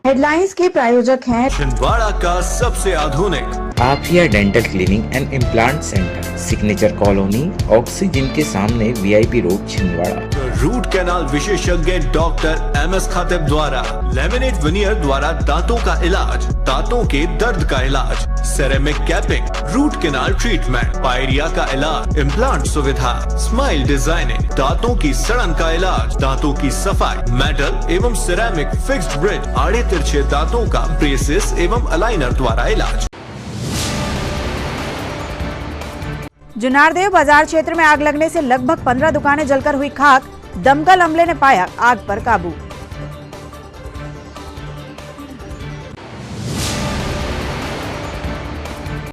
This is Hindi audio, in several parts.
हेडलाइंस के प्रायोजक हैं छिंदवाड़ा का सबसे आधुनिक Afiya dental cleaning and implant centre, signature colony, oxygen के सामने, VIP road, Chhindwara. Root canal विशेषज्ञ डॉक्टर एमएस खातिब द्वारा लेमिनेट विनियर द्वारा दांतों का इलाज, दांतों के दर्द का इलाज, ceramic capping, root canal treatment, pyorrhoea का इलाज, इम्प्लांट सुविधा, स्माइल डिजाइनिंग, दांतों की सड़न का इलाज, दांतों की सफाई, मेटल एवं सिरेमिक फिक्स्ड ब्रिज, आड़े तिरछे दांतों का ब्रेसेस एवं अलाइनर द्वारा इलाज। जुन्नारदेव बाजार क्षेत्र में आग लगने से लगभग 15 दुकानें जलकर हुई खाक। दमकल अमले ने पाया आग पर काबू।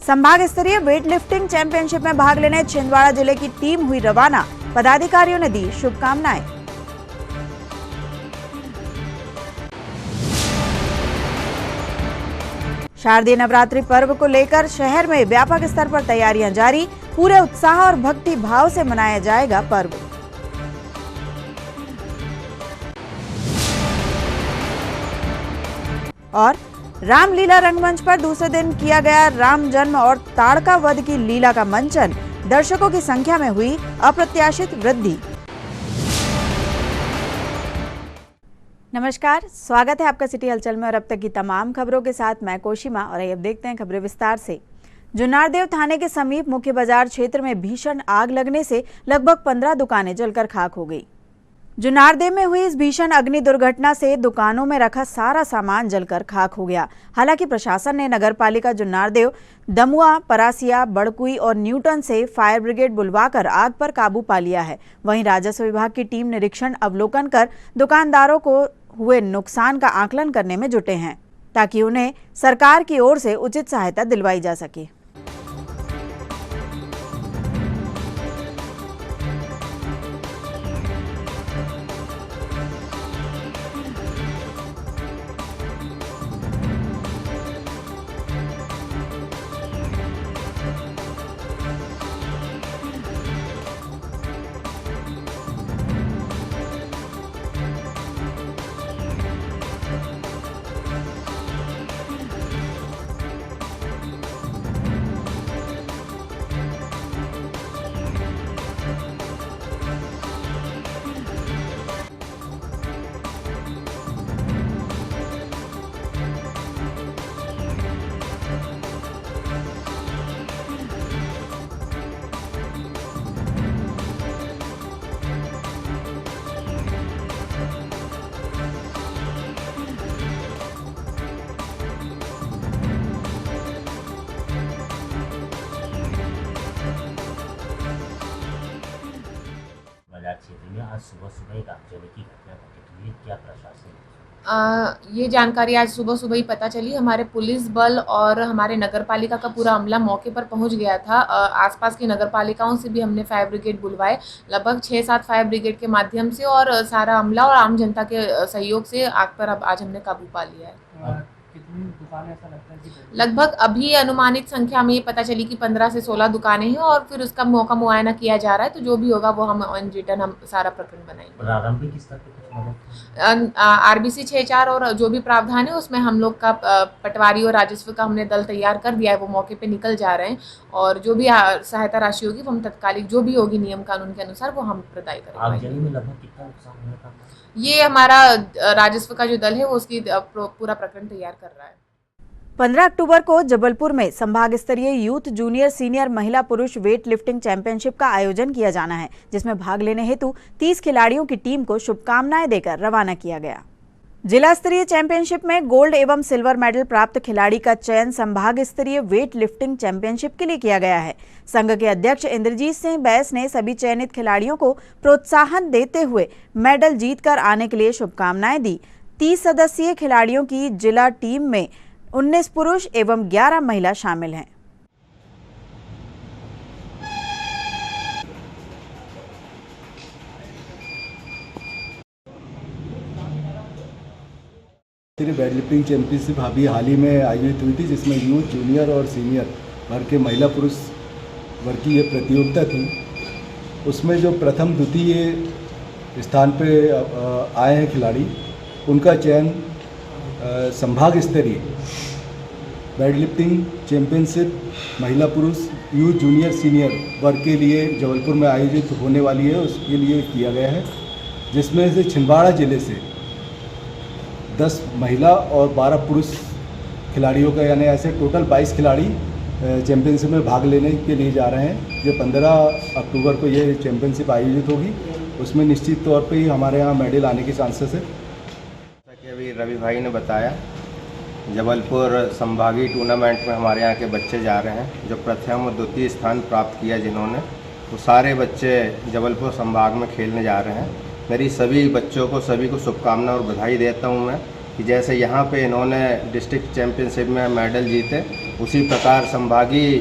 संभाग स्तरीय वेट लिफ्टिंग चैंपियनशिप में भाग लेने छिंदवाड़ा जिले की टीम हुई रवाना। पदाधिकारियों ने दी शुभकामनाएं। शारदीय नवरात्रि पर्व को लेकर शहर में व्यापक स्तर पर तैयारियां जारी। पूरे उत्साह और भक्ति भाव से मनाया जाएगा पर्व। और रामलीला रंगमंच पर दूसरे दिन किया गया राम जन्म और ताड़का वध की लीला का मंचन। दर्शकों की संख्या में हुई अप्रत्याशित वृद्धि। नमस्कार, स्वागत है आपका सिटी हलचल में और अब तक की तमाम खबरों के साथ मैं कोशिमा। और अब देखते हैं खबरें विस्तार से। जुन्नारदेव थाने के समीप मुख्य बाजार क्षेत्र में भीषण आग लगने से लगभग 15 दुकानें जलकर खाक हो गई। जुन्नारदेव में हुई इस भीषण अग्नि दुर्घटना से दुकानों में रखा सारा सामान जलकर खाक हो गया। हालांकि प्रशासन ने नगरपालिका जुन्नारदेव, दमुआ, परासिया, बड़कुई और न्यूटन से फायर ब्रिगेड बुलवाकर आग पर काबू पा लिया है। वहीं राजस्व विभाग की टीम निरीक्षण अवलोकन कर दुकानदारों को हुए नुकसान का आकलन करने में जुटे हैं, ताकि उन्हें सरकार की ओर से उचित सहायता दिलवाई जा सके। क्षेत्र में आज सुबह एक आगजनी की घटना घटित हुई। क्या प्रशासन ये जानकारी आज सुबह ही पता चली। हमारे पुलिस बल और हमारे नगरपालिका का पूरा अमला मौके पर पहुंच गया था। आसपास की नगरपालिकाओं से भी हमने फायर ब्रिगेड बुलवाए, लगभग 6-7 फायर ब्रिगेड के माध्यम से, और सारा अमला और आम जनता के सहयोग से आग पर अब आज हमने काबू पा लिया है। कितनी दुकानें ऐसा लगता है कि लगभग अभी अनुमानित संख्या में ये पता चली कि 15 से 16 दुकानें हैं, और फिर उसका मौका मुआयना किया जा रहा है। तो जो भी होगा वो हम ऑन रिटर्न हम सारा प्रकरण बनाएंगे। प्रारंभिक स्तर पे कुछ मदद RBC 6-4 और जो भी प्रावधान है उसमें हम लोग का पटवारी और राजस्व का हमने दल तैयार कर दिया है। वो मौके पे निकल जा रहे हैं, और जो भी सहायता राशि होगी वो हम तत्कालिक जो भी होगी नियम कानून के अनुसार वो हम प्रदाय करेंगे। आगजनी में लगभग कितना नुकसान होने का? ये हमारा राजस्व का जो दल है वो उसकी पूरा प्रकरण तैयार कर रहा है। 15 अक्टूबर को जबलपुर में संभाग स्तरीय यूथ, जूनियर, सीनियर, महिला, पुरुष वेट लिफ्टिंग चैंपियनशिप का आयोजन किया जाना है, जिसमें भाग लेने हेतु 30 खिलाड़ियों की टीम को शुभकामनाएं देकर रवाना किया गया। जिला स्तरीय चैंपियनशिप में गोल्ड एवं सिल्वर मेडल प्राप्त खिलाड़ी का चयन संभाग स्तरीय वेट लिफ्टिंग चैंपियनशिप के लिए किया गया है। संघ के अध्यक्ष इंद्रजीत सिंह बैस ने सभी चयनित खिलाड़ियों को प्रोत्साहन देते हुए मेडल जीतकर आने के लिए शुभकामनाएं दी। 30 सदस्यीय खिलाड़ियों की जिला टीम में 19 पुरुष एवं 11 महिला शामिल हैं। वेट लिफ्टिंग चैंपियनशिप अभी हाल ही में आयोजित हुई थी, जिसमें यूथ, जूनियर और सीनियर वर्ग के महिला पुरुष वर्ग की ये प्रतियोगिता थी। उसमें जो प्रथम द्वितीय स्थान पे आए हैं खिलाड़ी, उनका चयन संभाग स्तरीय वेट लिफ्टिंग चैम्पियनशिप महिला पुरुष यूथ जूनियर सीनियर वर्ग के लिए जबलपुर में आयोजित होने वाली है, उसके लिए किया गया है, जिसमें से छिंदवाड़ा ज़िले से 10 महिला और 12 पुरुष खिलाड़ियों का यानी ऐसे टोटल 22 खिलाड़ी चैम्पियनशिप में भाग लेने के लिए जा रहे हैं। जो 15 अक्टूबर को ये चैम्पियनशिप आयोजित होगी, उसमें निश्चित तौर पे ही हमारे यहाँ मेडल आने के चांसेस है। जैसा कि अभी रवि भाई ने बताया, जबलपुर संभागीय टूर्नामेंट में हमारे यहाँ के बच्चे जा रहे हैं। जो प्रथम और द्वितीय स्थान प्राप्त किया जिन्होंने, वो सारे बच्चे जबलपुर संभाग में खेलने जा रहे हैं। मेरी सभी बच्चों को सभी को शुभकामनाएं और बधाई देता हूँ मैं कि जैसे यहाँ पे इन्होंने डिस्ट्रिक्ट चैम्पियनशिप में मेडल जीते, उसी प्रकार संभागीय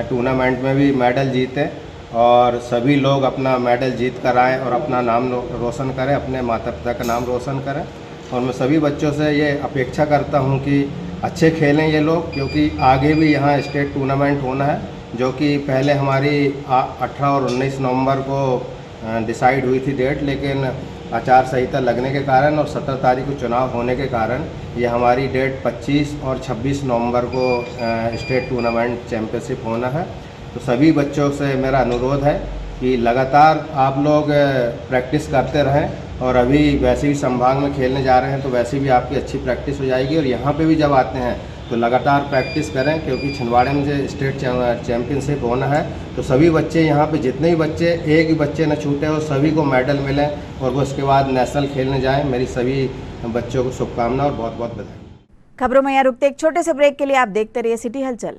टूर्नामेंट में भी मेडल जीते और सभी लोग अपना मेडल जीत कर आएँ और अपना नाम रोशन करें, अपने माता पिता का नाम रोशन करें। और मैं सभी बच्चों से ये अपेक्षा करता हूँ कि अच्छे खेलें ये लोग, क्योंकि आगे भी यहाँ स्टेट टूर्नामेंट होना है, जो कि पहले हमारी 18 और 19 नवंबर को डिसाइड हुई थी डेट, लेकिन आचार संहिता लगने के कारण और 17 तारीख को चुनाव होने के कारण ये हमारी डेट 25 और 26 नवंबर को स्टेट टूर्नामेंट चैम्पियनशिप होना है। तो सभी बच्चों से मेरा अनुरोध है कि लगातार आप लोग प्रैक्टिस करते रहें, और अभी वैसे भी संभाग में खेलने जा रहे हैं तो वैसे भी आपकी अच्छी प्रैक्टिस हो जाएगी। और यहाँ पे भी जब आते हैं तो लगातार प्रैक्टिस करें, क्योंकि छिंदवाड़े में जो स्टेट चैम्पियनशिप होना है तो सभी बच्चे यहाँ पे जितने भी बच्चे, एक भी बच्चे न छूटे और सभी को मेडल मिले और वो उसके बाद नेशनल खेलने जाएँ। मेरी सभी बच्चों को शुभकामनाएं और बहुत बहुत बधाई। खबरों में यहाँ रुकते एक छोटे से ब्रेक के लिए आप देखते रहिए city Halchal.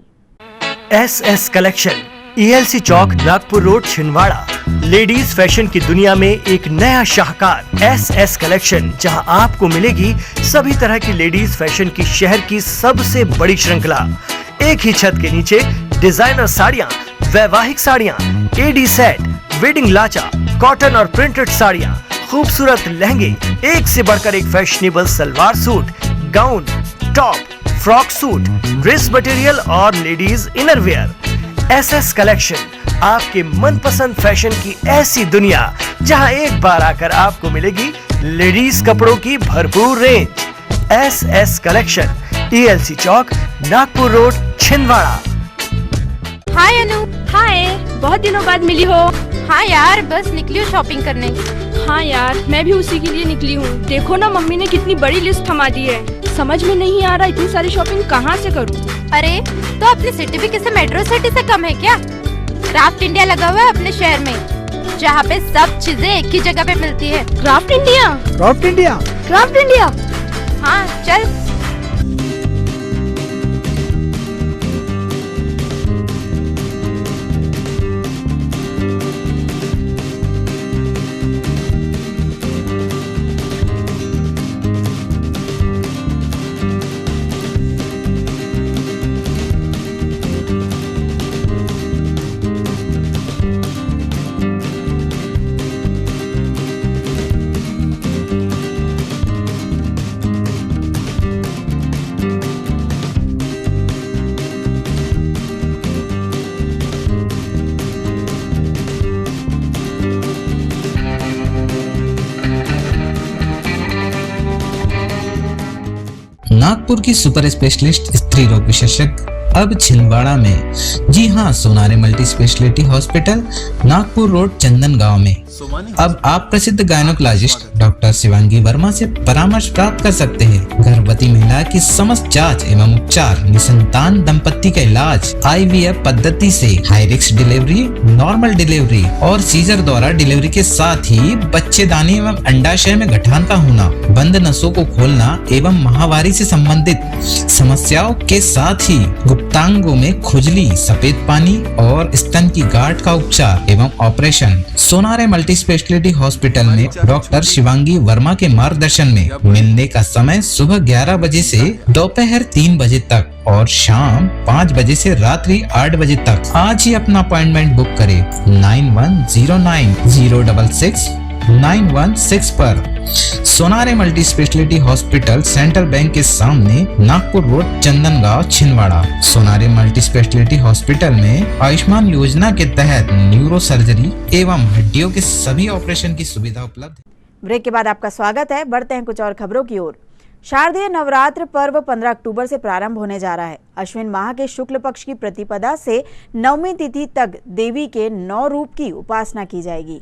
SS collection, ELC Chowk, Nagpur road, Chhindwara. Ladies fashion की दुनिया में एक नया शाहकार SS कलेक्शन, जहां आपको मिलेगी सभी तरह की लेडीज फैशन की शहर की सबसे बड़ी श्रृंखला। एक ही छत के नीचे डिजाइनर साड़ियां, वैवाहिक साड़ियां, AD सेट, वेडिंग लाचा, कॉटन और प्रिंटेड साड़ियां, खूबसूरत लहंगे, एक से बढ़कर एक fashionable salwar suit, gown, top, frock suit, dress material और लेडीज इनरवेयर। SS कलेक्शन, आपके मनपसंद फैशन की ऐसी दुनिया, जहां एक बार आकर आपको मिलेगी लेडीज कपड़ों की भरपूर range. SS collection, ELC Chowk, Nagpur road, Chhindwara. हाय अनु। हाय, बहुत दिनों बाद मिली हो। हाँ यार, बस निकली हूँ शॉपिंग करने। हाँ यार, मैं भी उसी के लिए निकली हूँ। देखो ना, मम्मी ने कितनी बड़ी लिस्ट थमा दी है। समझ में नहीं आ रहा इतनी सारी शॉपिंग कहाँ से करूँ। अरे तो अपनी सिटी भी किसी मेट्रो सिटी से कम है क्या? क्राफ्ट इंडिया लगा हुआ है अपने शहर में, जहाँ पे सब चीजें एक ही जगह पे मिलती है। Craft India, craft India, craft India. हाँ चल। नागपुर की सुपर स्पेशलिस्ट स्त्री रोग विशेषज्ञ अब छिंदवाड़ा में। जी हाँ, Sonare multi speciality hospital, Nagpur road, Chandan Gaon में। अब आप प्रसिद्ध गायनोकोलॉजिस्ट डॉक्टर शिवांगी वर्मा से परामर्श प्राप्त कर सकते हैं। गर्भवती महिला की समस्त जांच एवं उपचार, निसंतान दंपत्ति का इलाज, IVF पद्धति से high risk delivery, normal delivery और सीजर द्वारा डिलीवरी के साथ ही बच्चेदानी एवं अंडाशय में गठान का होना, बंद नसों को खोलना एवं माहवारी से संबंधित समस्याओं के साथ ही गुप्तांगों में खुजली, सफेद पानी और स्तन की गांठ का उपचार एवं operation Sonare multi speciality hospital में डॉक्टर शिवांगी वर्मा के मार्गदर्शन में। मिलने का समय सुबह 11 बजे से दोपहर 3 बजे तक और शाम 5 बजे से रात्रि 8 बजे तक। आज ही अपना अपॉइंटमेंट बुक करें 9109066916 पर। Sonare multi speciality hospital, central bank के सामने, Nagpur road, Chandangaon, Chhindwara. Sonare multi speciality hospital में आयुष्मान योजना के तहत न्यूरो सर्जरी एवं हड्डियों के सभी ऑपरेशन की सुविधा उपलब्ध है। ब्रेक के बाद आपका स्वागत है। बढ़ते हैं कुछ और खबरों की ओर। शारदीय नवरात्र पर्व 15 अक्टूबर से प्रारंभ होने जा रहा है। अश्विन माह के शुक्ल पक्ष की प्रतिपदा से नवमी तिथि तक देवी के 9 रूप की उपासना की जाएगी।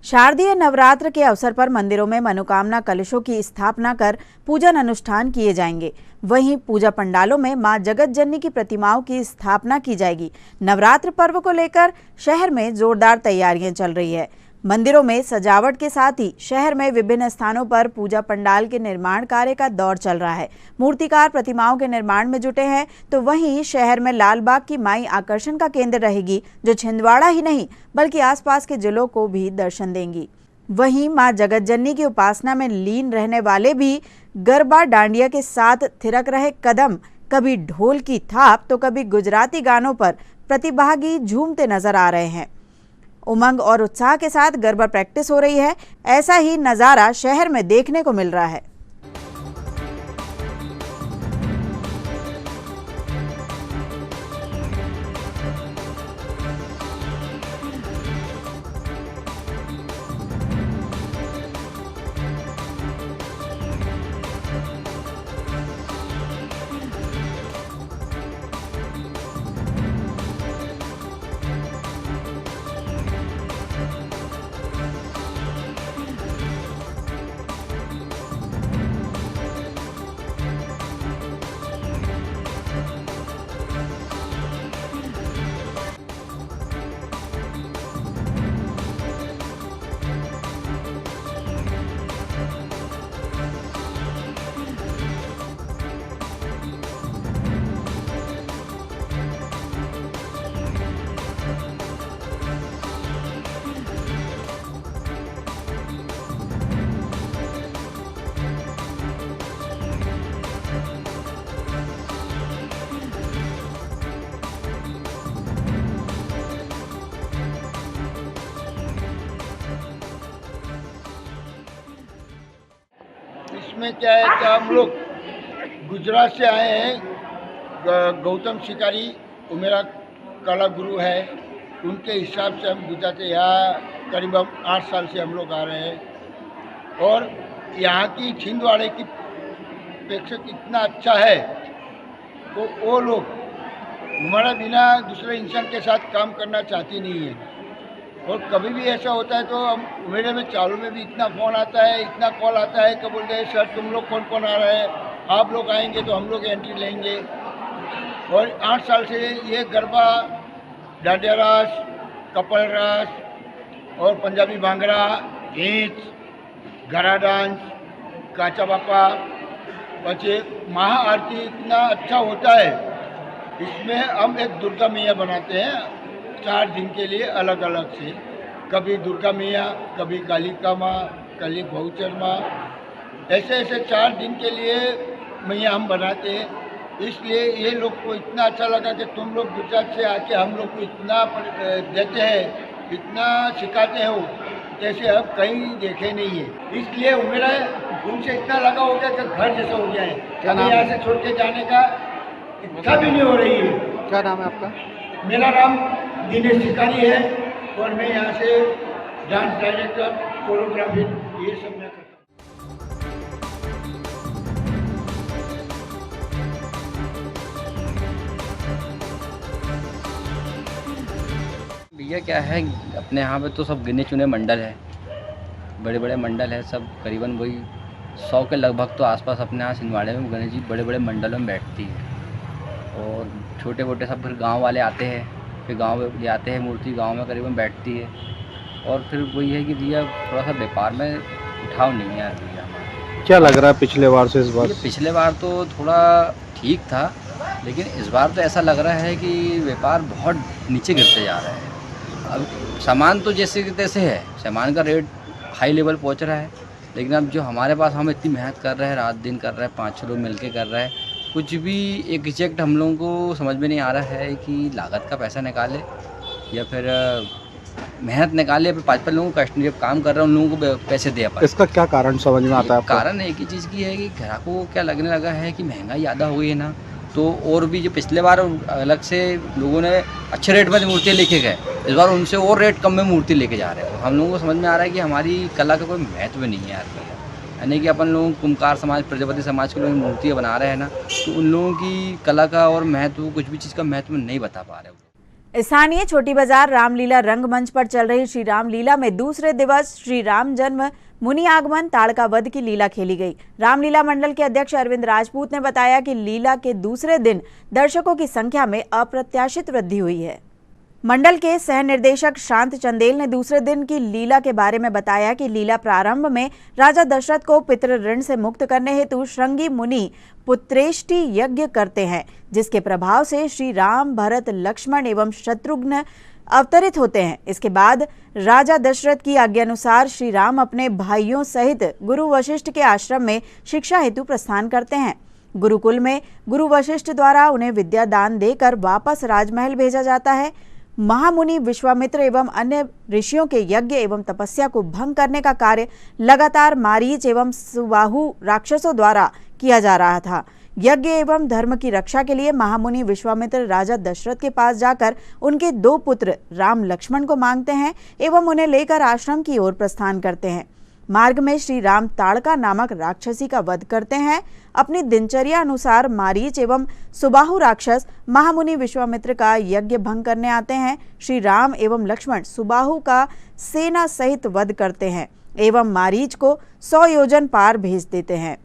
शारदीय नवरात्र के अवसर पर मंदिरों में मनोकामना कलशों की स्थापना कर पूजन अनुष्ठान किए जाएंगे। वहीं पूजा पंडालों में मां जगत जननी की प्रतिमाओं की स्थापना की जाएगी। नवरात्र पर्व को लेकर शहर में जोरदार तैयारियां चल रही है। मंदिरों में सजावट के साथ ही शहर में विभिन्न स्थानों पर पूजा पंडाल के निर्माण कार्य का दौर चल रहा है। मूर्तिकार प्रतिमाओं के निर्माण में जुटे हैं, तो वहीं शहर में लालबाग की माई आकर्षण का केंद्र रहेगी, जो छिंदवाड़ा ही नहीं बल्कि आसपास के जिलों को भी दर्शन देंगी। वहीं मां जगत जननी की उपासना में लीन रहने वाले भी गरबा डांडिया के साथ थिरक रहे कदम, कभी ढोल की थाप तो कभी गुजराती गानों पर प्रतिभागी झूमते नजर आ रहे हैं। उमंग और उत्साह के साथ गरबा प्रैक्टिस हो रही है। ऐसा ही नजारा शहर में देखने को मिल रहा है। इसमें क्या है कि हम लोग गुजरात से आए हैं। गौतम शिकारी वो मेरा कला गुरु है, उनके हिसाब से हम गुजरात से यहाँ करीब 8 साल से हम लोग आ रहे हैं। और यहाँ की छिंदवाड़े की प्रेक्षक इतना अच्छा है तो वो लोग हमारा बिना दूसरे इंसान के साथ काम करना चाहती नहीं है। और कभी भी ऐसा होता है तो हम मेरे में चालू में भी इतना फ़ोन आता है, इतना कॉल आता है कि बोलते हैं सर तुम लोग कौन कौन आ रहे हैं, आप लोग आएंगे तो हम लोग एंट्री लेंगे। और 8 साल से ये गरबा, डांडिया रास, कपल रास और पंजाबी भांगड़ा, गीत, घरा डांस, काचा बापा, पचे महाआरती इतना अच्छा होता है। इसमें हम एक दुर्गा मैया बनाते हैं 4 दिन के लिए अलग अलग से। कभी दुर्गा मैया, कभी कालिका माँ, कभी बहुचर माँ, ऐसे 4 दिन के लिए मैया हम बनाते हैं। इसलिए ये लोग को इतना अच्छा लगा कि तुम लोग गुजरात से आके हम लोग को इतना देते हैं, इतना सिखाते हो, जैसे अब कहीं देखे नहीं है। इसलिए मेरा उनसे इतना लगा हो गया कि घर जैसा हो गया है। अभी यहाँ से छोड़ के जाने का इच्छा भी नहीं हो रही है। क्या नाम है आपका? मेरा नाम दिनेश शिकारी है और मैं यहाँ से डांस डायरेक्टर, कोरियोग्राफी ये सब मैं करता हूँ। भैया क्या है, अपने यहाँ पे तो सब गिने चुने मंडल है, बड़े बड़े मंडल है, सब करीबन वही 100 के लगभग तो आसपास अपने यहाँ छिंदवाड़े में गणेश जी बड़े बड़े मंडलों में बैठती है। और छोटे मोटे सब फिर गांव वाले आते हैं, फिर गांव में ले आते हैं मूर्ति, गांव में करीबन बैठती है। और फिर वही है कि भैया थोड़ा सा व्यापार में उठाव नहीं है यार भैया। क्या लग रहा है पिछले बार से इस बार? पिछले बार तो थोड़ा ठीक था, लेकिन इस बार तो ऐसा लग रहा है कि व्यापार बहुत नीचे गिरते जा रहा है। अब सामान तो जैसे कि तैसे है, सामान का रेट हाई लेवल पहुंच रहा है, लेकिन अब जो हमारे पास हम इतनी मेहनत कर रहे हैं, रात दिन कर रहे हैं, 5-6 लोग मिलके कर रहे हैं, कुछ भी एक एग्जैक्ट हम लोगों को समझ में नहीं आ रहा है कि लागत का पैसा निकाले या फिर मेहनत निकाले, फिर 5-5 लोगों को कस्टमर जब काम कर रहे हैं उन लोगों को पैसे दे पाए। इसका क्या कारण समझ में आता है आपको? कारण एक ही चीज़ की है कि ग्राहकों को क्या लगने लगा है कि महंगाई ज़्यादा हो गई है ना, तो और भी जो पिछले बार अलग से लोगों ने अच्छे रेट में मूर्तियाँ लेके गए, इस बार उनसे और रेट कम में मूर्ति लेके जा रहे हैं। हम लोगों को समझ में आ रहा है कि हमारी कला का कोई महत्व नहीं है यार भैया, यानी कि अपन लोग कुम्हार समाज, प्रजापति समाज के लोग मूर्तियाँ बना रहे हैं ना, तो उन लोगों की कला का और महत्व, कुछ भी चीज़ का महत्व नहीं बता पा रहे। स्थानीय छोटी बाजार रामलीला रंगमंच पर चल रही श्री रामलीला में दूसरे दिवस श्री राम जन्म मुनि आगमन ताड़का वध की लीला खेली गई। रामलीला मंडल के अध्यक्ष अरविंद राजपूत ने बताया कि लीला के दूसरे दिन दर्शकों की संख्या में अप्रत्याशित वृद्धि हुई है। मंडल के सह निर्देशक शांत चंदेल ने दूसरे दिन की लीला के बारे में बताया कि लीला प्रारंभ में राजा दशरथ को पितृ ऋण से मुक्त करने हेतु श्रृंगी मुनि पुत्रेष्टि यज्ञ करते हैं, जिसके प्रभाव से श्री राम, भरत, लक्ष्मण एवं शत्रुघ्न अवतरित होते हैं। इसके बाद राजा दशरथ की आज्ञानुसार श्री राम अपने भाइयों सहित गुरु वशिष्ठ के आश्रम में शिक्षा हेतु प्रस्थान करते हैं। गुरुकुल में गुरु वशिष्ठ द्वारा उन्हें विद्या दान देकर वापस राजमहल भेजा जाता है। महामुनि विश्वामित्र एवं अन्य ऋषियों के यज्ञ एवं तपस्या को भंग करने का कार्य लगातार मारीच एवं सुबाहु राक्षसों द्वारा किया जा रहा था। यज्ञ एवं धर्म की रक्षा के लिए महामुनि विश्वामित्र राजा दशरथ के पास जाकर उनके 2 पुत्र राम लक्ष्मण को मांगते हैं एवं उन्हें लेकर आश्रम की ओर प्रस्थान करते हैं। मार्ग में श्री राम ताड़का नामक राक्षसी का वध करते हैं। अपनी दिनचर्या अनुसार मारीच एवं सुबाहु राक्षस महामुनि विश्वामित्र का यज्ञ भंग करने आते हैं। श्री राम एवं लक्ष्मण सुबाहु का सेना सहित वध करते हैं एवं मारीच को 100 योजन पार भेज देते हैं।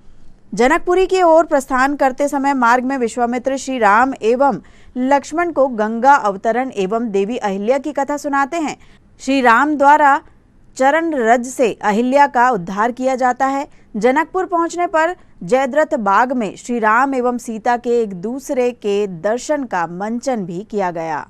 जनकपुरी की ओर प्रस्थान करते समय मार्ग में विश्वामित्र श्री राम एवं लक्ष्मण को गंगा अवतरण एवं देवी अहिल्या की कथा सुनाते हैं। श्री राम द्वारा चरण रज से अहिल्या का उद्धार किया जाता है। जनकपुर पहुंचने पर जयद्रथ बाग में श्री राम एवं सीता के एक दूसरे के दर्शन का मंचन भी किया गया।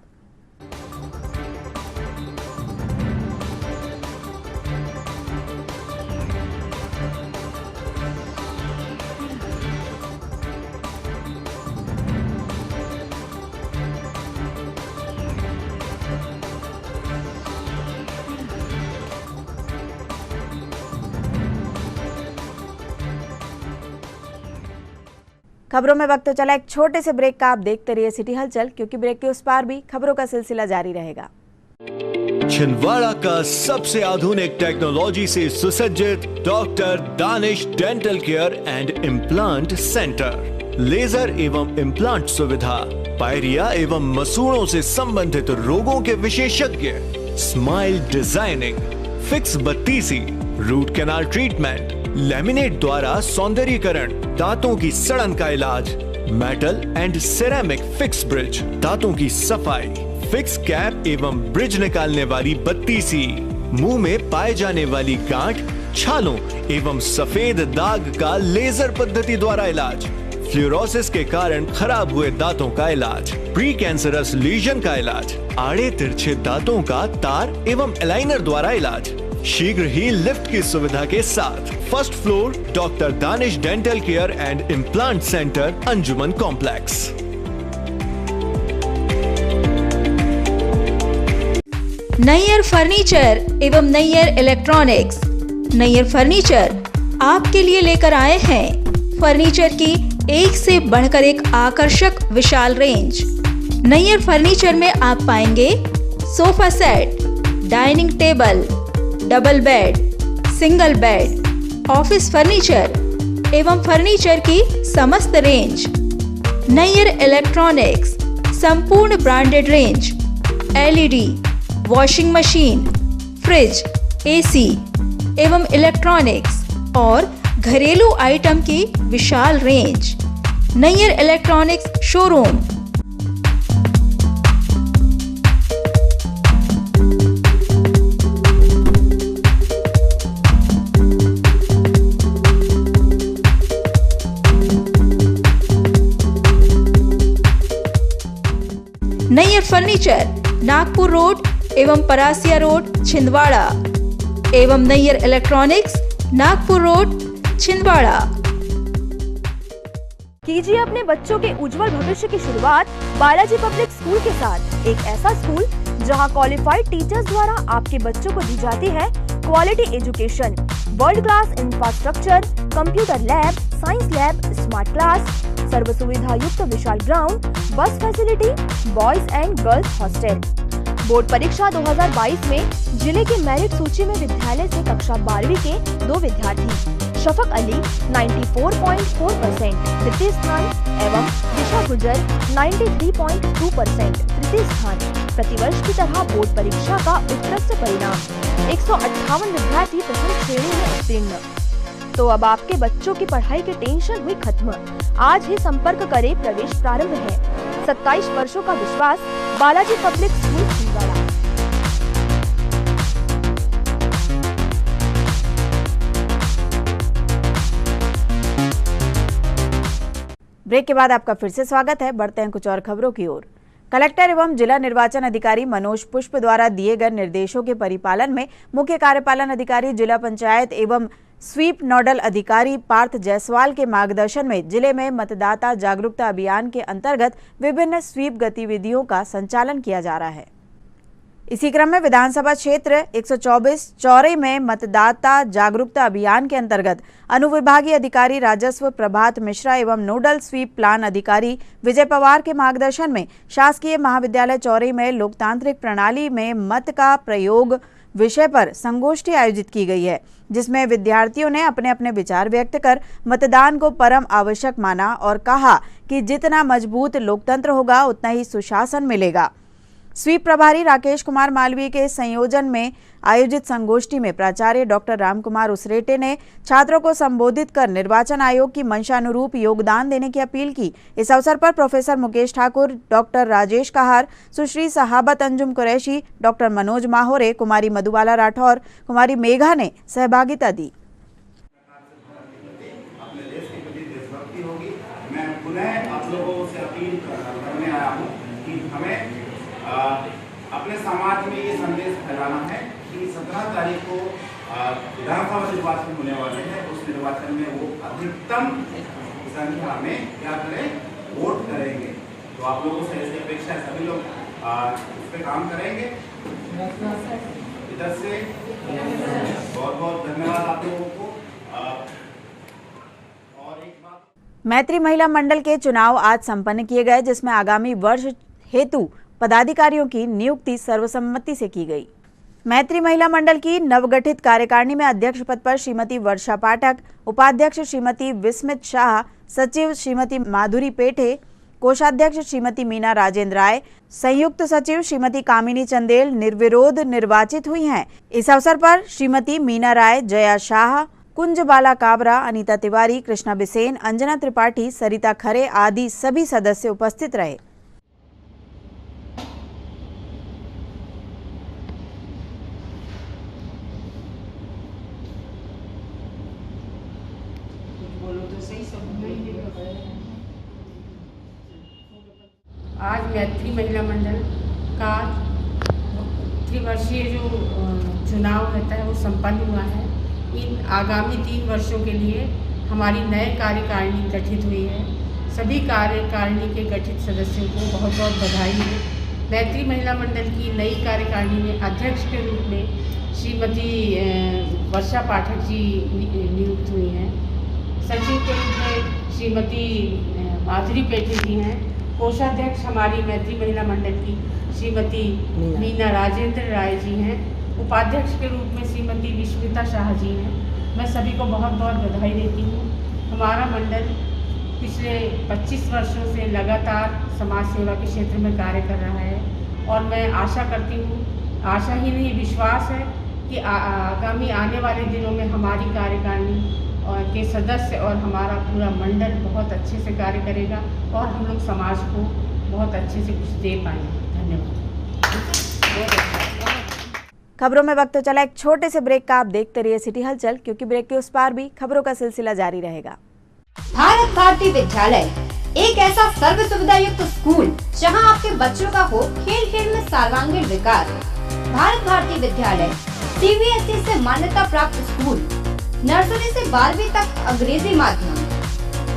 खबरों में वक्त तो चला एक छोटे से ब्रेक का। आप देखते रहिए सिटी हलचल, क्योंकि ब्रेक के उस पार भी खबरों का सिलसिला जारी रहेगा। छिंदवाड़ा का सबसे आधुनिक टेक्नोलॉजी से सुसज्जित doctor Danish dental care and implant centre, laser एवं इम्प्लांट सुविधा, पायरिया एवं मसूड़ों से संबंधित रोगों के विशेषज्ञ, स्माइल डिजाइनिंग, फिक्स बत्तीसी, रूट कैनाल ट्रीटमेंट, लैमिनेट द्वारा सौंदर्यीकरण, दांतों की सड़न का इलाज, metal and ceramic fix bridge, दांतों की सफाई, फिक्स कैप एवं ब्रिज निकालने वाली बत्तीसी, मुंह में पाए जाने वाली गांठ, छालों एवं सफेद दाग का लेजर पद्धति द्वारा इलाज, फ्लोरोसिस के कारण खराब हुए दांतों का इलाज, प्री कैंसरस लीजन का इलाज, आड़े तिरछे दांतों का तार एवं एलाइनर द्वारा इलाज, शीघ्र ही लिफ्ट की सुविधा के साथ। First floor doctor Danish dental care and implant centre, Anjuman complex. Nayyar furniture एवं नैयर इलेक्ट्रॉनिक्स। नैयर फर्नीचर आपके लिए लेकर आए हैं फर्नीचर की एक से बढ़कर एक आकर्षक विशाल रेंज। नैयर फर्नीचर में आप पाएंगे sofa set, dining table, double bed, single bed, office furniture एवं फर्नीचर की समस्त रेंज। नैयर इलेक्ट्रॉनिक्स संपूर्ण branded range, LED, washing machine, fridge, AC एवं इलेक्ट्रॉनिक्स और घरेलू आइटम की विशाल range. Nayyar electronics showroom. Nayyar furniture Nagpur road एवं परासिया रोड छिंदवाड़ा एवं नैयर इलेक्ट्रॉनिक्स नागपुर रोड छिंदवाड़ा। कीजिए अपने बच्चों के उज्जवल भविष्य की शुरुआत बालाजी पब्लिक स्कूल के साथ। एक ऐसा स्कूल जहां क्वालिफाइड टीचर्स द्वारा आपके बच्चों को दी जाती है quality education, world class infrastructure, computer lab, science lab, smart class, सर्व सुविधा युक्त विशाल ground, bus facility, boys and girls hostel. Board परीक्षा 2022 में जिले के मेरिट सूची में विद्यालय से कक्षा 12वीं के 2 विद्यार्थी, शफक अली 94.4%, तृतीय स्थान एवं दिशा गुजर 93.2% तृतीय स्थान। प्रतिवर्ष की तरह बोर्ड परीक्षा का उत्कृष्ट परिणाम 158 विद्यार्थी प्रथम श्रेणी में उत्तीर्ण। तो अब आपके बच्चों की पढ़ाई की टेंशन हुई खत्म। आज ही संपर्क करें, प्रवेश प्रारंभ है। 27 वर्षों का विश्वास, Balaji public school Chhindwara. Break के बाद आपका फिर से स्वागत है। बढ़ते हैं कुछ और खबरों की ओर। कलेक्टर एवं जिला निर्वाचन अधिकारी मनोज पुष्प द्वारा दिए गए निर्देशों के परिपालन में मुख्य कार्यपालन अधिकारी जिला पंचायत एवं स्वीप नोडल अधिकारी पार्थ जायसवाल के मार्गदर्शन में जिले में मतदाता जागरूकता अभियान के अंतर्गत विभिन्न स्वीप गतिविधियों का संचालन किया जा रहा है। इसी क्रम में विधानसभा क्षेत्र 124 चौरे में मतदाता जागरूकता अभियान के अंतर्गत अनुविभागीय अधिकारी राजस्व प्रभात मिश्रा एवं नोडल स्वीप प्लान अधिकारी विजय पवार के मार्गदर्शन में शासकीय महाविद्यालय चौरे में लोकतांत्रिक प्रणाली में मत का प्रयोग विषय पर संगोष्ठी आयोजित की गई है, जिसमें विद्यार्थियों ने अपने अपने विचार व्यक्त कर मतदान को परम आवश्यक माना और कहा कि जितना मजबूत लोकतंत्र होगा उतना ही सुशासन मिलेगा। स्वीप प्रभारी राकेश कुमार मालवीय के संयोजन में आयोजित संगोष्ठी में प्राचार्य डॉक्टर रामकुमार उसरेटे ने छात्रों को संबोधित कर निर्वाचन आयोग की मंशानुरूप योगदान देने की अपील की। इस अवसर पर प्रोफेसर मुकेश ठाकुर, डॉक्टर राजेश कहार, सुश्री सहाबत अंजुम कुरैशी, डॉक्टर मनोज माहोरे, कुमारी मधुबाला राठौर, कुमारी मेघा ने सहभागिता दी। अपने समाज में ये संदेश फैलाना है कि 17 तारीख को विधानसभा निर्वाचन होने वाले हैं। उस निर्वाचन में वो अधिकतम संख्या में क्या करें, वोट करेंगे। तो आप लोगों से ऐसी अपेक्षा है, सभी लोग इस पे काम करेंगे। इधर से बहुत बहुत धन्यवाद आप लोगों को। और एक बात, मैत्री महिला मंडल के चुनाव आज संपन्न किए गए, जिसमें आगामी वर्ष हेतु पदाधिकारियों की नियुक्ति सर्वसम्मति से की गई। मैत्री महिला मंडल की नवगठित कार्यकारिणी में अध्यक्ष पद पर श्रीमती वर्षा पाठक, उपाध्यक्ष श्रीमती विस्मित शाह, सचिव श्रीमती माधुरी पेठे, कोषाध्यक्ष श्रीमती मीना राजेंद्र राय, संयुक्त सचिव श्रीमती कामिनी चंदेल निर्विरोध निर्वाचित हुई हैं। इस अवसर पर श्रीमती मीना राय, जया शाह, कुंज बाला काबरा, अनीता तिवारी, कृष्णा बिसेन, अंजना त्रिपाठी, सरिता खरे आदि सभी सदस्य उपस्थित रहे। आज मैत्री महिला मंडल का त्रिवर्षीय जो चुनाव रहता है वो संपन्न हुआ है। इन आगामी 3 वर्षों के लिए हमारी नए कार्यकारिणी गठित हुई है। सभी कार्यकारिणी के गठित सदस्यों को बहुत बहुत बधाई है। मैत्री महिला मंडल की नई कार्यकारिणी में अध्यक्ष के रूप में श्रीमती वर्षा पाठक जी नियुक्त हुई हैं। सचिव के रूप में श्रीमती माधुरी पेठे जी हैं। कोषाध्यक्ष हमारी मैत्री महिला मंडल की श्रीमती मीना राजेंद्र राय जी हैं। उपाध्यक्ष के रूप में श्रीमती विस्मिता शाह जी हैं। मैं सभी को बहुत बहुत बधाई देती हूँ। हमारा मंडल पिछले 25 वर्षों से लगातार समाज सेवा के क्षेत्र में कार्य कर रहा है और मैं आशा करती हूँ, आशा ही नहीं विश्वास है कि आगामी आने वाले दिनों में हमारी कार्यकारिणी के सदस्य और हमारा पूरा मंडल बहुत अच्छे से कार्य करेगा और हम लोग समाज को बहुत अच्छे से कुछ दे पाएंगे। धन्यवाद। खबरों में वक्त तो चला एक छोटे से ब्रेक का। आप देखते रहिए सिटी हलचल, क्योंकि ब्रेक के उस पार भी खबरों का सिलसिला जारी रहेगा। भारत भारती विद्यालय एक ऐसा सर्व सुविधा युक्त स्कूल जहां आपके बच्चों का हो खेल खेल में सर्वांगीण विकास। भारत भारती विद्यालय CBSE से मान्यता प्राप्त स्कूल, नर्सरी से 12वीं तक अंग्रेजी माध्यम।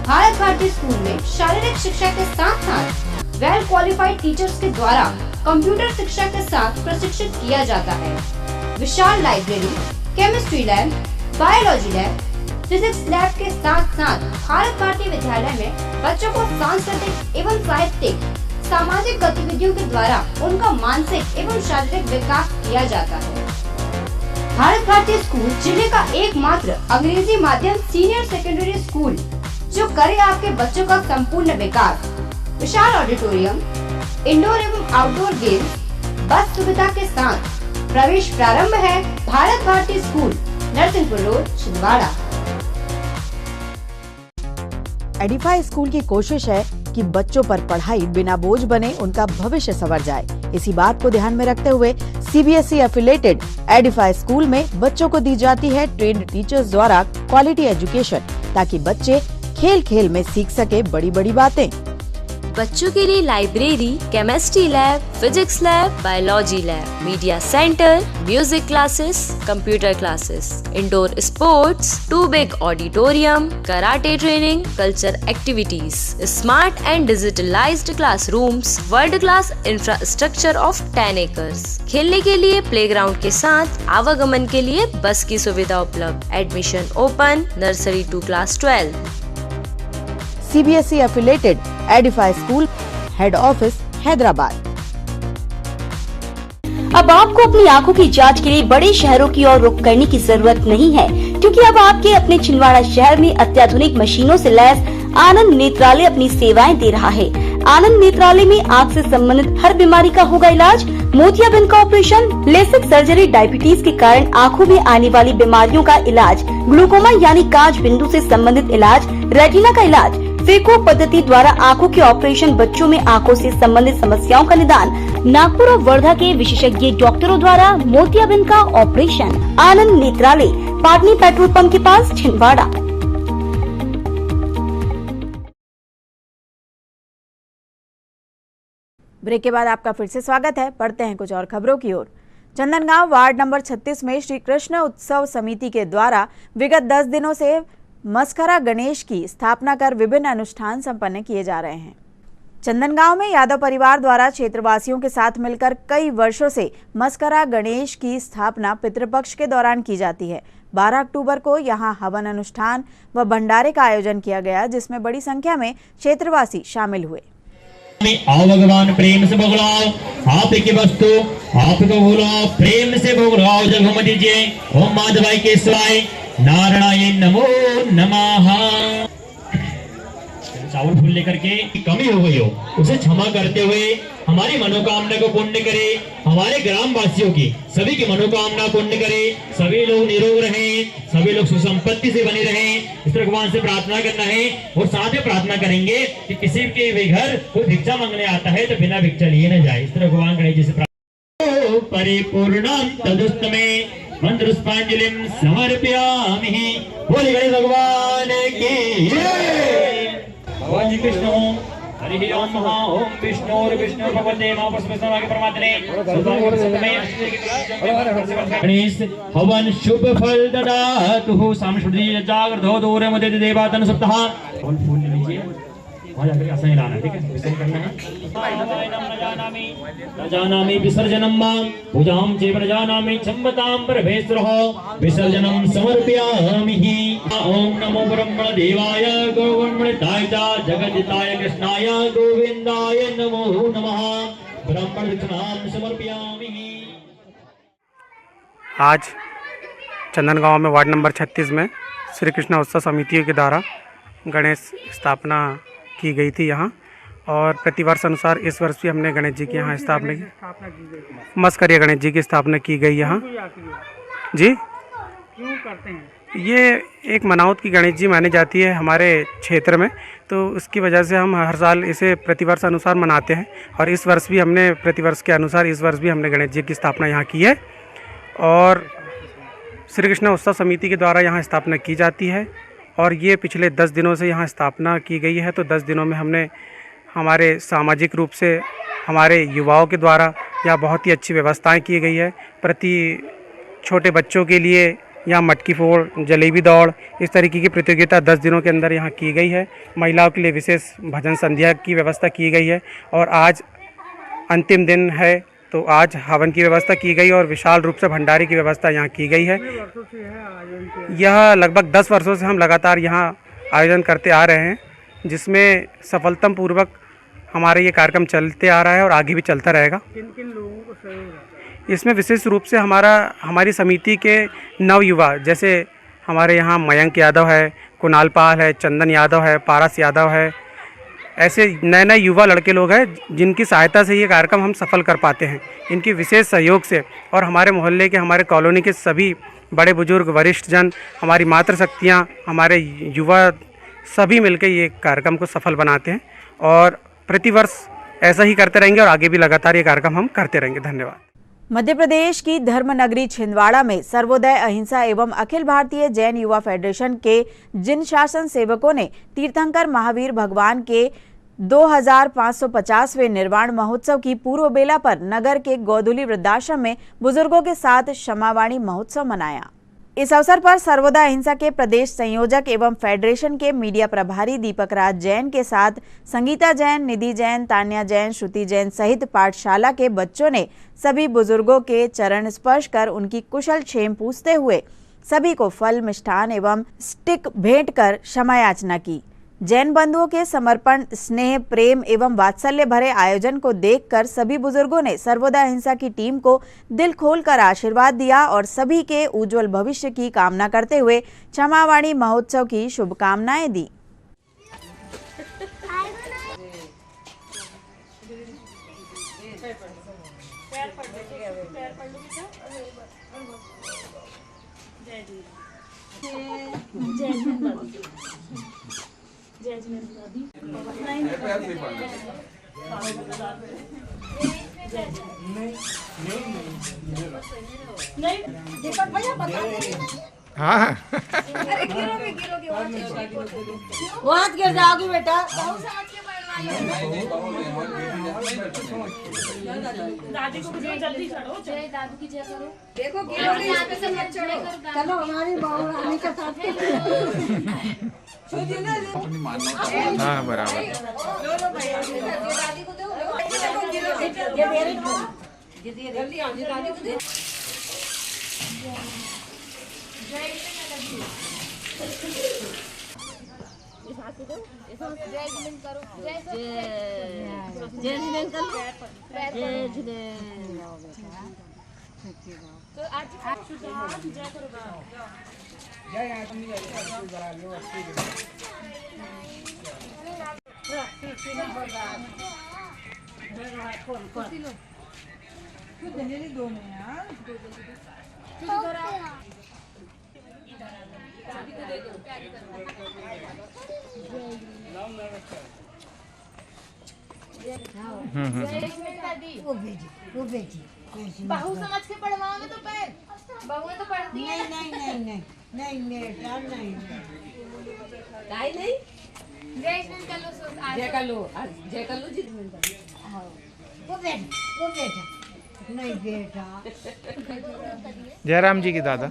भारत भारती स्कूल में शारीरिक शिक्षा के साथ साथ वेल क्वालिफाइड टीचर्स के द्वारा कंप्यूटर शिक्षा के साथ प्रशिक्षित किया जाता है। विशाल library, chemistry lab, biology lab, physics lab के साथ साथ भारत भारती विद्यालय में बच्चों को सांस्कृतिक एवं साहित्यिक सामाजिक गतिविधियों के द्वारा उनका मानसिक एवं शारीरिक विकास किया जाता है। भारत भारती स्कूल जिले का एकमात्र अंग्रेजी माध्यम सीनियर सेकेंडरी स्कूल जो करे आपके बच्चों का संपूर्ण विकास। विशाल ऑडिटोरियम, इंडोर एवं आउटडोर गेम, बस सुविधा के साथ प्रवेश प्रारंभ है Bharat Bharati school, Narsinghpur road, Chhindwara. Edify school की कोशिश है कि बच्चों पर पढ़ाई बिना बोझ बने उनका भविष्य संवर जाए। इसी बात को ध्यान में रखते हुए सीबीएसई एफिलेटेड एडिफाई स्कूल में बच्चों को दी जाती है ट्रेन्ड टीचर्स द्वारा क्वालिटी एजुकेशन, ताकि बच्चे खेल खेल में सीख सके बड़ी बड़ी बातें। बच्चों के लिए library, chemistry lab, physics lab, biology lab, media centre, music classes, computer classes, indoor sports, 2 big auditorium, karate training, culture activities, smart and digitalised classrooms, world class infrastructure of 10 acres, खेलने के लिए प्लेग्राउंड के साथ आवागमन के लिए बस की सुविधा उपलब्ध। Admission open nursery to class 12। CBSE affiliated Edify school, head office Hyderabad. अब आपको अपनी आंखों की जांच के लिए बड़े शहरों की ओर रुख करने की जरूरत नहीं है, क्योंकि अब आपके अपने छिंदवाड़ा शहर में अत्याधुनिक मशीनों से लैस आनंद नेत्रालय अपनी सेवाएं दे रहा है। आनंद नेत्रालय में आँख से संबंधित हर बीमारी का होगा इलाज, मोतियाबिंद का ऑपरेशन, लेसिक सर्जरी, डायबिटीज के कारण आँखों में आने वाली बीमारियों का इलाज, ग्लूकोमा यानी कांच बिंदु से संबंधित इलाज, रेटिना का इलाज, फेको पद्धति द्वारा आंखों के ऑपरेशन, बच्चों में आंखों से संबंधित समस्याओं का निदान, नागपुर और वर्धा के विशेषज्ञ डॉक्टरों द्वारा मोतियाबिंद का ऑपरेशन। आनंद नेत्रालय, पाटनी पेट्रोल पंप के पास, छिंदवाड़ा। ब्रेक के बाद आपका फिर से स्वागत है। बढ़ते हैं कुछ और खबरों की ओर। चंदनगांव वार्ड नंबर 36 में श्री कृष्ण उत्सव समिति के द्वारा विगत 10 दिनों से मस्करा गणेश की स्थापना कर विभिन्न अनुष्ठान संपन्न किए जा रहे हैं। चंदनगांव में यादव परिवार द्वारा क्षेत्रवासियों के साथ मिलकर कई वर्षों से मस्करा गणेश की स्थापना पितृपक्ष के दौरान की जाती है। 12 अक्टूबर को यहां हवन अनुष्ठान व भंडारे का आयोजन किया गया, जिसमें बड़ी संख्या में क्षेत्रवासी शामिल हुए। आओ भगवान प्रेम से भोगलाओ, आप की वस्तु आपको भूलो, प्रेम से भोगलाओ, जब हम दीजिए। ओम माधवाय के स्वाय नारायण नमो नमः। चावल फूल लेकर के कमी हो गई हो उसे क्षमा करते हुए हमारी मनोकामना को पूर्ण करे, हमारे ग्राम वासियों की सभी की मनोकामना पूर्ण करे, सभी लोग निरोग रहें, सभी लोग सुसंपत्ति से बने रहें। इस भगवान से प्रार्थना करना है और साथ में प्रार्थना करेंगे कि किसी के भी घर कोई भिक्षा मांगने आता है तो बिना भिक्षा लिए न जाए। इस तरह भगवान गणेश जी से परिपूर्णम तदुस्तमे मंत्रपुष्पांजलिं समर्पयामि। बोले गणेश भगवान की जय। भगवान जी कृष्ण हरि ओम ओम विष्णु विष्णु भगवते नमः परमेश्वर परमात्मने गणेश हवन शुभ फल ददातु सामश्रुति जागृतो दूर मध्य देवातन सप्ताह। फूल फूल लीजिए वहाँ जाकर ऐसा ही लाना, ठीक है, विसर्जन करना है। न जानामि विसर्जनम मां पूजाम चैव न जानामि क्षम्यतां परमेश्वरः विसर्जनम समर्पयामि। ओम नमो ब्रह्मण देवाय गौर्वणताय च जगदिताय कृष्णाय गोविंदाय नमो नमः। ब्रह्मण दक्षिणां समर्पयामि। आज चंदनगांव में वार्ड नंबर 36 में श्री कृष्ण उत्सव समिति के द्वारा गणेश स्थापना की गई थी यहाँ, और प्रतिवर्ष अनुसार इस वर्ष भी हमने गणेश जी की यहाँ स्थापना की। मस्करिया गणेश जी की स्थापना की गई यहाँ। जी क्यों करते हैं? ये एक मनावत की गणेश जी मानी जाती है हमारे क्षेत्र में, तो उसकी वजह से हम हर साल इसे प्रतिवर्ष अनुसार मनाते हैं, और इस वर्ष भी हमने प्रतिवर्ष के अनुसार इस वर्ष भी हमने गणेश जी की स्थापना यहाँ की है। और श्री कृष्ण उत्सव समिति के द्वारा यहाँ स्थापना की जाती है, और ये पिछले 10 दिनों से यहाँ स्थापना की गई है। तो 10 दिनों में हमने हमारे सामाजिक रूप से हमारे युवाओं के द्वारा यहाँ बहुत ही अच्छी व्यवस्थाएं की गई है। प्रति छोटे बच्चों के लिए यहाँ मटकी फोड़, जलेबी दौड़, इस तरीके की प्रतियोगिता 10 दिनों के अंदर यहाँ की गई है। महिलाओं के लिए विशेष भजन संध्या की व्यवस्था की गई है, और आज अंतिम दिन है तो आज हवन की व्यवस्था की गई और विशाल रूप से भंडारे की व्यवस्था यहाँ की गई है। यह लगभग 10 वर्षों से हम लगातार यहाँ आयोजन करते आ रहे हैं, जिसमें सफलतापूर्वक हमारे ये कार्यक्रम चलते आ रहा है और आगे भी चलता रहेगा। किन किन लोगों को सहयोग है? इसमें विशेष रूप से हमारी समिति के नवयुवा, जैसे हमारे यहाँ मयंक यादव है, कुणाल पाल है, चंदन यादव है, पारस यादव है, ऐसे नए नए युवा लड़के लोग हैं जिनकी सहायता से ये कार्यक्रम हम सफल कर पाते हैं। इनकी विशेष सहयोग से और हमारे मोहल्ले के, हमारे कॉलोनी के सभी बड़े बुजुर्ग, वरिष्ठ जन, हमारी मातृशक्तियाँ, हमारे युवा सभी मिलकर ये कार्यक्रम को सफल बनाते हैं और प्रतिवर्ष ऐसा ही करते रहेंगे और आगे भी लगातार ये कार्यक्रम हम करते रहेंगे। धन्यवाद। मध्य प्रदेश की धर्मनगरी छिंदवाड़ा में सर्वोदय अहिंसा एवं अखिल भारतीय जैन युवा फेडरेशन के जिन शासन सेवकों ने तीर्थंकर महावीर भगवान के 2550वें निर्वाण महोत्सव की पूर्व बेला पर नगर के गोधुली वृद्धाश्रम में बुजुर्गों के साथ क्षमावाणी महोत्सव मनाया। इस अवसर पर सर्वोदय अहिंसा के प्रदेश संयोजक एवं फेडरेशन के मीडिया प्रभारी दीपक राज जैन के साथ संगीता जैन, निधि जैन, तान्या जैन, श्रुति जैन सहित पाठशाला के बच्चों ने सभी बुजुर्गों के चरण स्पर्श कर उनकी कुशल क्षेम पूछते हुए सभी को फल, मिष्ठान एवं स्टिक भेंट कर क्षमा याचना की। जैन बंधुओं के समर्पण, स्नेह, प्रेम एवं वात्सल्य भरे आयोजन को देखकर सभी बुजुर्गों ने सर्वोदय अहिंसा की टीम को दिल खोलकर आशीर्वाद दिया और सभी के उज्जवल भविष्य की कामना करते हुए क्षमावाणी महोत्सव की शुभकामनाएं दी। हाँ अरे गिरोगे वो हाथ गिर जाओगी बेटा। दादी को जल्दी चढ़ो, जय दादू की जय करो। देखो गिरोगे यहाँ पे सब मत चढ़ो। चलो हमारी बहू रानी के साथ हाँ बराबर। दादी को दो, ये मेरी जल्दी आओ, दादी को दे। जय जिनेंद्र करो, जय जिनेंद्र करो, जय जिनेंद्र। तो आज जय करो। वो भेजी बहू समझ के पढ़वाओ में तो पैर बहुएं तो पढ़ती है। नहीं बेटा नहीं। जय जिनेंद्र कर लो, जय कर लो जी। वो बेटा नहीं बेटा। जयराम जी की दादा।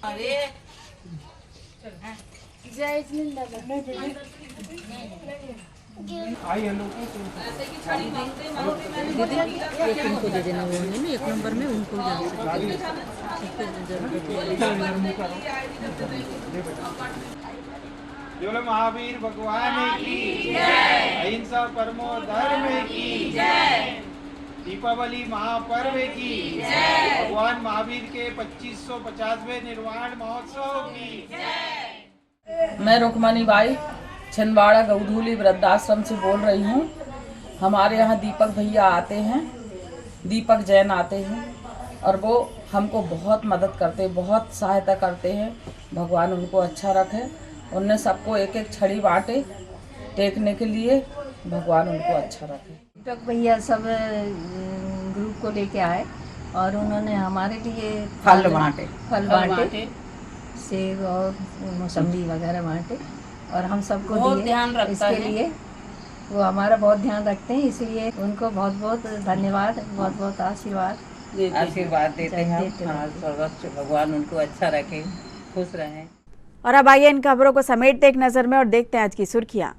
अरे जय जिनेंद्र आई हेलो एक उनको दे देना, वो नहीं एक नंबर में उनको बोलो महावीर भगवान की जय, अहिंसा परमो धर्म की जय, दीपावली महापर्व की जय, भगवान महावीर के 2550वें निर्वाण महोत्सव की जय। मैं रुक्मणी बाई छिंदवाड़ा गौधुली वृद्धाश्रम से बोल रही हूँ। हमारे यहाँ दीपक भैया आते हैं, दीपक जैन आते हैं और वो हमको बहुत मदद करते, बहुत सहायता करते हैं। भगवान उनको अच्छा रखे। उनने सबको एक एक छड़ी बांटे टेकने के लिए। भगवान उनको अच्छा रखे। दीपक भैया सब ग्रुप को लेके आए और उन्होंने हमारे लिए फल बांटे, सेब और मौसम्बी वगैरह बांटे और हम सबको बहुत दिए। ध्यान रखता इसके है। लिए वो हमारा बहुत ध्यान रखते हैं, इसलिए उनको बहुत बहुत धन्यवाद, बहुत बहुत आशीर्वाद देते हैं। हाँ, सर्वोच्च भगवान उनको अच्छा रखे, खुश रहें। और अब आइए इन खबरों को समेटते एक नजर में और देखते हैं आज की सुर्खियां।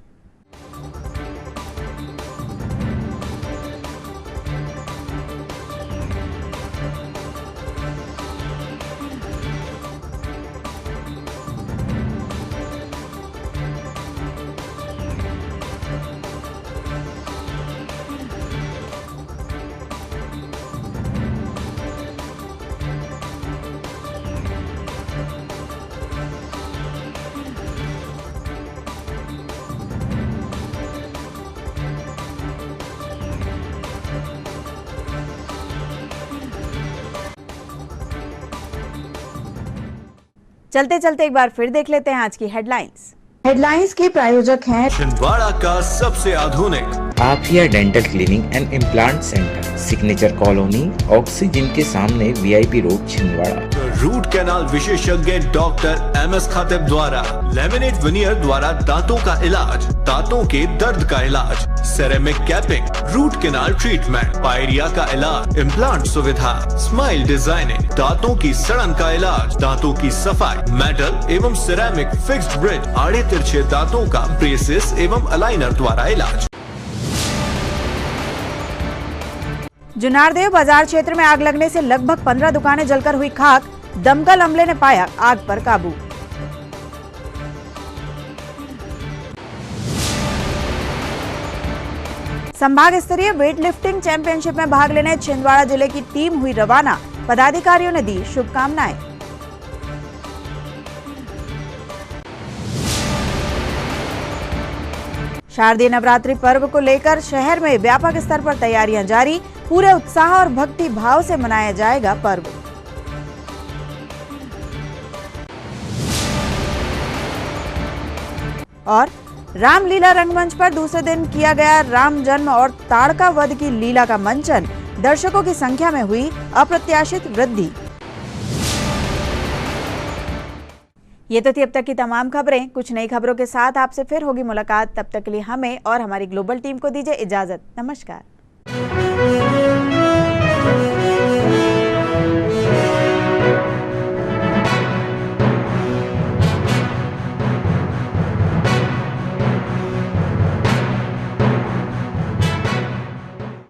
चलते चलते एक बार फिर देख लेते हैं आज की हेडलाइंस के प्रायोजक हैं छिंदवाड़ा का सबसे आधुनिक Afiya dental cleaning and implant centre, signature colony, oxygen के सामने VIP road, Chhindwara. Root canal विशेषज्ञ डॉक्टर एमएस खातिब द्वारा लेमिनेट विनियर द्वारा दांतों का इलाज, दांतों के दर्द का इलाज, ceramic capping, root canal treatment, pyorrhoea का इलाज, इम्प्लांट सुविधा, स्माइल डिजाइनिंग, दांतों की सड़न का इलाज, दांतों की सफाई, मेटल एवं सिरेमिक फिक्स्ड ब्रिज, आड़े तिरछे दांतों का ब्रेसेस एवं अलाइनर द्वारा इलाज। जुनारदेव बाजार क्षेत्र में आग लगने से लगभग 15 दुकानें जलकर हुई खाक, दमकल अमले ने पाया आग पर काबू। संभाग स्तरीय वेट लिफ्टिंग चैंपियनशिप में भाग लेने छिंदवाड़ा जिले की टीम हुई रवाना, पदाधिकारियों ने दी शुभकामनाएं। शारदीय नवरात्रि पर्व को लेकर शहर में व्यापक स्तर पर तैयारियां जारी, पूरे उत्साह और भक्ति भाव से मनाया जाएगा पर्व। और रामलीला रंगमंच पर दूसरे दिन किया गया राम जन्म और ताड़का वध की लीला का मंचन, दर्शकों की संख्या में हुई अप्रत्याशित वृद्धि। ये तो थी अब तक की तमाम खबरें। कुछ नई खबरों के साथ आपसे फिर होगी मुलाकात। तब तक के लिए हमें और हमारी ग्लोबल टीम को दीजिए इजाजत। नमस्कार।